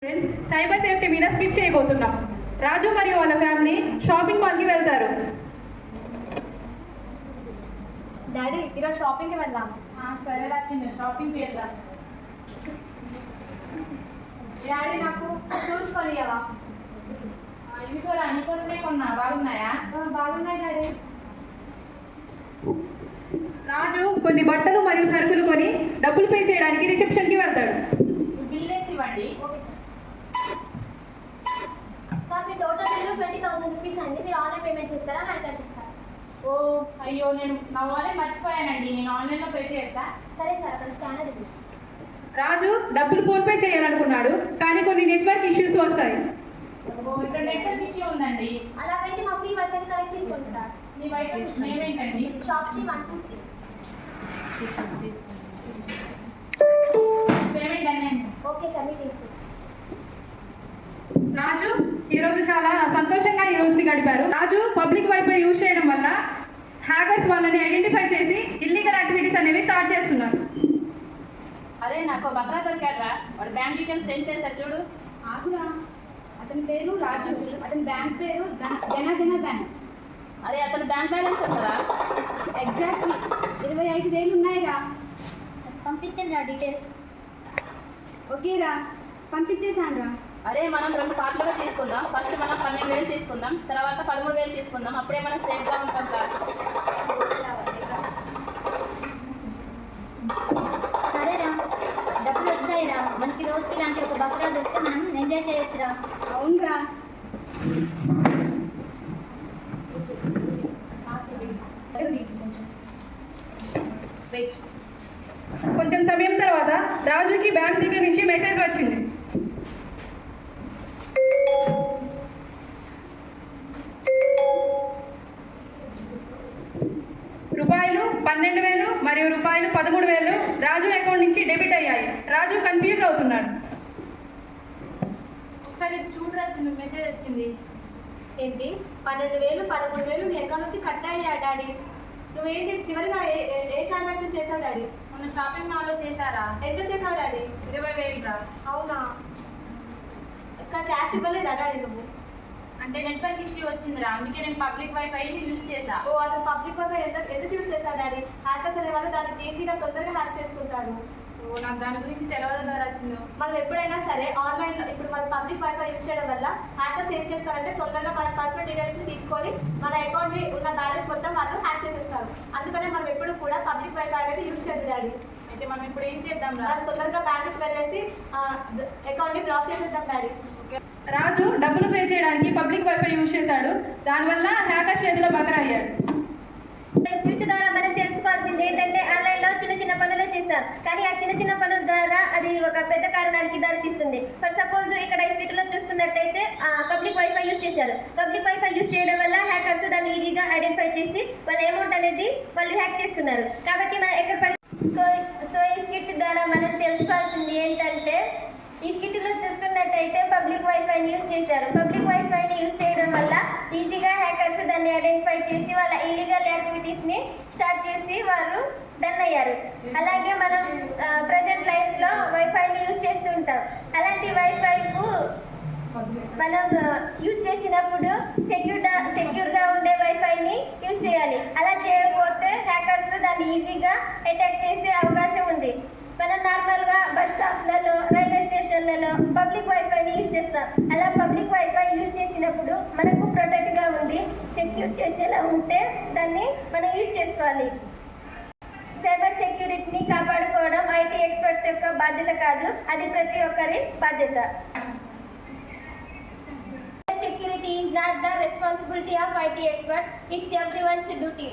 Cyber safety మీద skip చేయబోతున్నాం. రాజు మరియు వాళ్ళ ఫ్యామిలీ షాపింగ్ మాల్కి వెళ్తారు. డాడీ ఈరోజు షాపింగ్కి వెళ్దాం. సరేరా చిన్న షాపింగ్కి వెళ్దాం. డాడీ నాకు షూస్ కొనియవా? ఇదిగోరా నీకోసమే కొన్నా. బాగున్నాయా? బాగున్నాయి డాడీ. రాజు కొన్ని బట్టలు మరియు సరుకులు కొని డబ్బులు పే చేయడానికి రిసెప్షన్కి వెళ్తాడు. బిల్ వేసి ఇవ్వండి. Okay sir. సార్ మీ టోటల్ బిల్లు 20,000 రూపీస్ అండి. మీరు ఆన్లైన్ పేమెంట్ చేస్తారా, హ్యాండ్ క్యాష్ ఇస్తారా? ఓ అయ్యో, నేను నా వాలెట్ మర్చిపోయానండి. నేను ఆన్లైన్లో పే చేయొచ్చా? సరే సార్, అక్కడ స్కానర్ ఇది. రాజు డబ్బులు ఫోన్ పే చేయాలనుకున్నాడు, కానీ కొన్ని నెట్వర్క్ ఇష్యూస్ వస్తాయి. ఓ ఇక్కడ నెట్వర్క్ ఇష్యూ ఉందండి. అలాగైతే మా ఫ్రీ వైఫైని కనెక్ట్ చేసుకోండి సార్. మీ వైఫై నేమ్ ఏంటండి? షాప్సీ 123. పేమెంట్ అన్నీ. ఓకే సార్, మీకు తీసేసి. రాజు ఈరోజు చాలా సంతోషంగా ఈ రోజుని గడిపారు. రాజు పబ్లిక్ వైఫై యూజ్ చేయడం వల్ల హ్యాకర్స్ వాళ్ళని ఐడెంటిఫై చేసి ఇల్లీగల్ యాక్టివిటీస్ అనేవి స్టార్ట్ చేస్తున్నారు. అరే నాకు బక్రా దొరికారా? వాడు బ్యాంక్ డీటెయిల్స్ సెండ్ చేశారు చూడు. ఆగురా, అతని పేరు రాజు, అతని బ్యాంక్ పేరు జనధన బ్యాంక్. అరే అతను బ్యాంక్ బ్యాలెన్స్ ఉంటుందా? ఎగ్జాక్ట్లీ 25,000 ఉన్నాయిరా. పంపించండి నా డీటెయిల్స్. ఓకేరా, పంపించేశాను రా. అరే మనం 2 పార్ట్లుగా తీసుకుందాం. ఫస్ట్ మనం 12,000 తీసుకుందాం, తర్వాత 13,000 తీసుకుందాం. అప్పుడే మనం సేఫ్గా ఉంటాం రా. సరేరా, డబ్బులు వచ్చాయిరా. మనకి రోజుకి ఇలాంటి ఒక బక్రా దొరికితే మనం ఎంజాయ్ చేయొచ్చురా. అవునరా. కొంచెం సమయం తర్వాత రాజుకి బ్యాంక్ దగ్గర నుంచి మెసేజ్ వచ్చింది. రూపాయలు 12,000 మరియు రూపాయలు 13,000 రాజు అకౌంట్ నుంచి డెబిట్ అయ్యాయి. రాజు కన్ఫ్యూజ్ అవుతున్నాడు. ఒకసారి చూడరా చిన్న మెసేజ్ వచ్చింది. ఏంటి 12,000 13,000 నీ అకౌంట్ నుంచి కట్ అయ్యా డాడీ? నువ్వేంటి చివరిగా ఏ ట్రాన్సాక్షన్ చేసావు డాడీ? మొన్న షాపింగ్ మాల్లో చేశారా? ఎంత చేసావు డాడీ? 20,000 రా. అవునా? ఇక్కడ క్యాష్ ఇవ్వలేదా డాడీ నువ్వు? అంటే నెట్వర్క్ ఇష్యూ వచ్చిందిరా, అందుకే నేను పబ్లిక్ వైఫైని యూజ్ చేశా. ఓ అసలు పబ్లిక్ వైఫై ఎందుకు యూజ్ చేశావు డాడీ? హ్యాకర్స్ అనే వాళ్ళు దాన్ని ఈజీగా తొందరగా హ్యాక్ చేసుకుంటారు. ఓ నాకు దాని గురించి తెలియదు కదా చిన్న. మనం ఎప్పుడైనా సరే ఆన్లైన్లో ఇప్పుడు మన పబ్లిక్ వైఫై యూజ్ చేయడం వల్ల హ్యాకర్స్ ఏం చేస్తారంటే తొందరగా మన పర్సనల్ డీటెయిల్స్ని తీసుకొని మన అకౌంట్ని ఉన్న బ్యాలెన్స్ మొత్తం వాళ్ళు హ్యాక్ చేసేస్తారు. అందుకనే మనం ఎప్పుడు కూడా పబ్లిక్ వైఫై అనేది యూజ్ చేయదు డాడీ. అయితే మనం ఇప్పుడు ఏం చేద్దాం రా? మనం తొందరగా బ్యాంకుకి వెళ్ళేసి అకౌంట్ని బ్లాక్ చేసేద్దాం డాడీ. రాజు డబ్బులు పే చేయడానికి పబ్లిక్ వైఫై యూజ్ చేశాడు. దానివల్ల హ్యాకర్ చేతిలో బకరా అయ్యాడు. స్క్రిప్ట్ ద్వారా మనం తెలుసుకోవాల్సింది ఏంటంటే ఆన్లైన్లో చిన్న చిన్న పనులే చేస్తాం, కానీ ఆ చిన్న చిన్న పనుల ద్వారా అది ఒక పెద్ద కారణానికి దారితీస్తుంది. ఫర్ సపోజ్ ఇక్కడ ఈ స్క్రిప్ట్లో చూసుకున్నట్టయితే పబ్లిక్ వైఫై యూజ్ చేశారు. పబ్లిక్ వైఫై యూజ్ చేయడం వల్ల హ్యాకర్స్ దాన్ని ఈజీగా ఐడెంటిఫై చేసి వాళ్ళ అమౌంట్ అనేది వాళ్ళు హ్యాక్ చేసుకున్నారు. కాబట్టి మనం ఎక్కడ సో ఈ స్క్రిప్ట్ ద్వారా మనం తెలుసుకోవాల్సింది ఏంటంటే ఈ స్కిట్లో చూసుకున్నట్టయితే పబ్లిక్ వైఫైని యూజ్ చేశారు. పబ్లిక్ వైఫైని యూజ్ చేయడం వల్ల ఈజీగా హ్యాకర్స్ దాన్ని ఐడెంటిఫై చేసి వాళ్ళ ఇల్లీగల్ యాక్టివిటీస్ని స్టార్ట్ చేసి వాళ్ళు డన్ అయ్యారు. అలాగే మనం ప్రజెంట్ లైఫ్లో వైఫైని యూజ్ చేస్తూ ఉంటాం. అలాంటి వైఫైకు మనం యూజ్ చేసినప్పుడు సెక్యూర్గా ఉండే వైఫైని యూజ్ చేయాలి. అలా చేయకపోతే హ్యాకర్స్ దాన్ని ఈజీగా అటాక్ చేసే అవకాశం ఉంది. మనం నార్మల్గా బస్ స్టాప్లలో, రైల్వే స్టేషన్లలో పబ్లిక్ వైఫైని యూజ్ చేస్తాం. అలా పబ్లిక్ వైఫై యూజ్ చేసినప్పుడు మనకు ప్రొటెక్ట్గా ఉండి సెక్యూర్ చేసేలా ఉంటే దాన్ని మనం యూజ్ చేసుకోవాలి. సైబర్ సెక్యూరిటీని కాపాడుకోవడం ఐటీ ఎక్స్పర్ట్స్ యొక్క బాధ్యత కాదు, అది ప్రతి ఒక్కరి బాధ్యత. Security is not the responsibility of IT experts, it's everyone's duty.